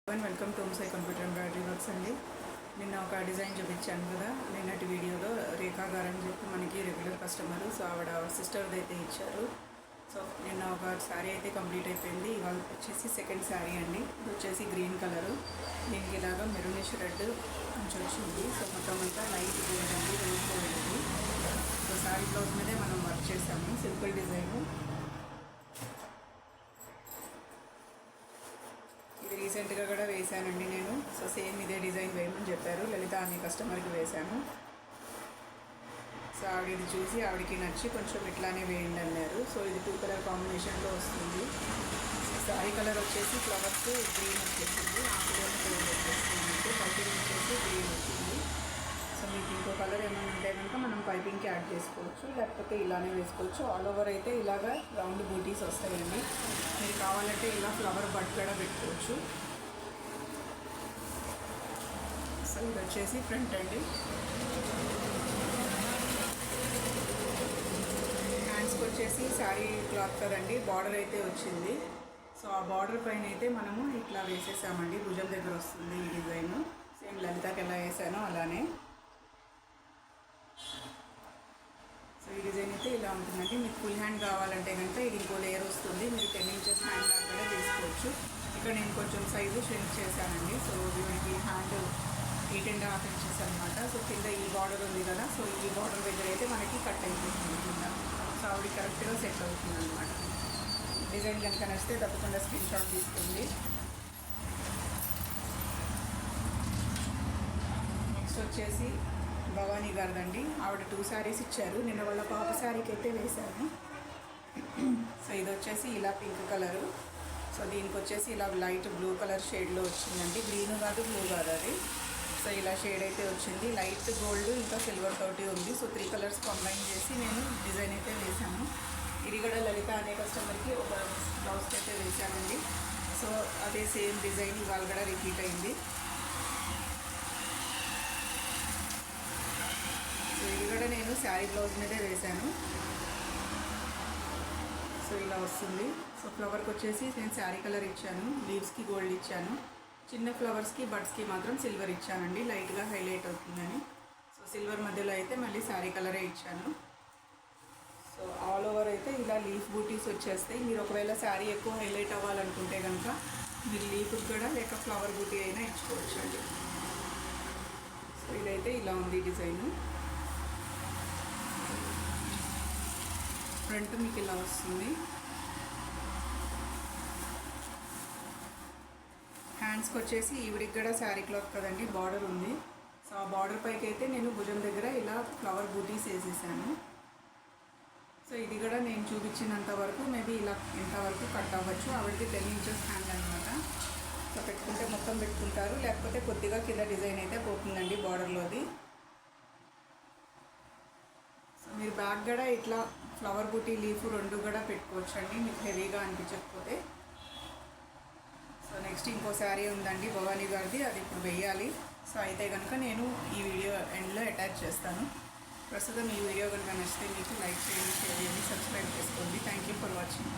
Welcome to Sai computer embroidery works అండి. నిన్న ఒక డిజైన్ చూపించాను కదా నిన్నటి వీడియోలో. రేఖా గారు అని చెప్పి మనకి రెగ్యులర్ కస్టమర్. సో ఆవిడ సిస్టర్ది అయితే ఇచ్చారు. సో నిన్న ఒక శారీ అయితే కంప్లీట్ అయిపోయింది. ఇవాళ వచ్చేసి సెకండ్ శారీ అండి. ఇది వచ్చేసి గ్రీన్ కలరు, దీనికి ఇలాగా మెరూనిష్ రెడ్ కొంచెం వచ్చింది. సో మొత్తం అంతా లైట్ గ్రీన్ అండి, వెళ్ళిపోయింది. సో శారీ బ్లౌజ్ మీదే మనం వర్క్ చేసాము, సింపుల్ డిజైను. ఇది రీసెంట్గా కూడా వేసానండి నేను. సో సేమ్ ఇదే డిజైన్ వేయమని చెప్పారు లలిత అనే కస్టమర్కి వేశాను. సో ఆవిడ ఇది చూసి ఆవిడకి నచ్చి కొంచెం ఇట్లానే వేయండి అన్నారు. సో ఇది 2 కలర్ కాంబినేషన్లో వస్తుంది. సారీ కలర్ వచ్చేసి ఫ్లవర్స్ గ్రీన్ వచ్చేసింది, ఆకులోని కలర్ వచ్చేసింది, పైపింగ్ వచ్చేసి గ్రీన్ వచ్చింది. సో మీకు ఇంకో కలర్ ఏమైనా ఉంటే కనుక మనం పైపింగ్కి యాడ్ చేసుకోవచ్చు, లేకపోతే ఇలానే వేసుకోవచ్చు. ఆల్ ఓవర్ అయితే ఇలాగా రౌండ్ బూటీస్ వస్తాయండి. మీరు కావాలంటే ఇలా ఫ్లవర్ బడ్ కూడా పెట్టుకోవచ్చు. సో ఇది వచ్చేసి ఫ్రంట్ అండి. హ్యాండ్స్కి వచ్చేసి శారీ క్లాత్ కదండి, బార్డర్ అయితే వచ్చింది. సో ఆ బార్డర్ పైన అయితే మనము ఇట్లా వేసేసామండి. భుజం దగ్గర వస్తుంది ఈ డిజైన్. సేమ్ లలితకి ఎలా వేసానో అలానే. సో ఈ డిజైన్ అయితే ఇలా ఉంటుందండి. మీకు ఫుల్ హ్యాండ్ కావాలంటే కనుక ఇది ఇంకో లేయర్ వస్తుంది. మీరు 10 ఇంచెస్ హ్యాండ్ బ్యాగ్ కూడా వేసుకోవచ్చు. ఇక్కడ నేను కొంచెం సైజు ష్రింక్ చేశానండి. సో వీడికి హ్యాండ్ 8.5 ఇంచెస్ అనమాట. సో కింద ఈ బార్డర్ ఉంది కదా, సో ఈ బార్డర్ దగ్గర అయితే మనకి కట్ అయిపోతుంది కింద. సో ఆవిడ కరెక్ట్గా సెట్ అవుతుంది అనమాట. డిజైన్ కనుక నచ్చితే తప్పకుండా స్క్రీన్ షాట్ తీసుకోండి. నెక్స్ట్ వచ్చేసి భవానీ గారిదండి. ఆవిడ 2 శారీస్ ఇచ్చారు. నిన్న వాళ్ళ పాప శారీకి అయితే వేశాను. సో ఇది వచ్చేసి ఇలా పింక్ కలరు. సో దీనికి వచ్చేసి ఇలా లైట్ బ్లూ కలర్ షేడ్లో వచ్చిందండి. గ్రీన్ కాదు, బ్లూ కాదు అది. సో ఇలా షేడ్ అయితే వచ్చింది. లైట్ గోల్డ్ ఇంకా సిల్వర్ తోటి ఉంది. సో 3 కలర్స్ కంబైన్ చేసి నేను డిజైన్ అయితే వేశాను. ఇది కూడా లలిత అనే కస్టమర్కి ఒక బ్లౌజ్కి అయితే వేశానండి. సో అదే సేమ్ డిజైన్ ఇవాళ కూడా రిపీట్ అయింది. సో ఇది కూడా నేను శారీ బ్లౌజ్ మీదే వేశాను. సో ఇలా వస్తుంది. సో ఫ్లవర్కి వచ్చేసి నేను శారీ కలర్ ఇచ్చాను, లీవ్స్కి గోల్డ్ ఇచ్చాను, చిన్న ఫ్లవర్స్కి బడ్స్కి మాత్రం సిల్వర్ ఇచ్చానండి, లైట్గా హైలైట్ అవుతుందని. సో సిల్వర్ మధ్యలో అయితే మళ్ళీ శారీ కలరే ఇచ్చాను. సో ఆల్ ఓవర్ అయితే ఇలా లీఫ్ బూటీస్ వచ్చేస్తాయి. మీరు ఒకవేళ శారీ ఎక్కువ హైలైట్ అవ్వాలనుకుంటే కనుక మీరు లీఫ్కి కూడా లేక ఫ్లవర్ బూటీ అయినా ఇచ్చుకోవచ్చు అండి. సో ఇదైతే ఇలా ఉంది డిజైను. ఫ్రంట్ మీకు ఇలా వస్తుంది. హ్యాండ్స్కి వచ్చేసి ఈవిడికి కూడా శారీ క్లాత్ కదండి, బార్డర్ ఉంది. సో ఆ బార్డర్ పైకి అయితే నేను భుజం దగ్గర ఇలా ఫ్లవర్ బూటీస్ వేసేసాను. సో ఇది కూడా నేను చూపించినంత వరకు మేబీ ఇలా ఇంతవరకు కట్ అవ్వచ్చు. ఆవిడకి 10 ఇంచెస్ హ్యాండ్ అనమాట. సో పెట్టుకుంటే మొత్తం పెట్టుకుంటారు, లేకపోతే కొద్దిగా కింద డిజైన్ అయితే పోతుందండి బార్డర్లోది. సో మీరు బ్యాక్ కూడా ఇట్లా ఫ్లవర్ బూటీ లీఫ్ 2 కూడా పెట్టుకోవచ్చు అండి, మీకు హెవీగా అనిపించకపోతే. సో నెక్స్ట్ ఇంకో శారీ ఉందండి భవానీ గారిది, అది ఇప్పుడు వేయాలి. సో అయితే కనుక నేను ఈ వీడియో ఎండ్లో అటాచ్ చేస్తాను. ప్రస్తుతం ఈ వీడియో కనుక నచ్చితే మీకు లైక్ చేయండి, షేర్ చేయండి, సబ్స్క్రైబ్ చేసుకోండి. Thank you for watching.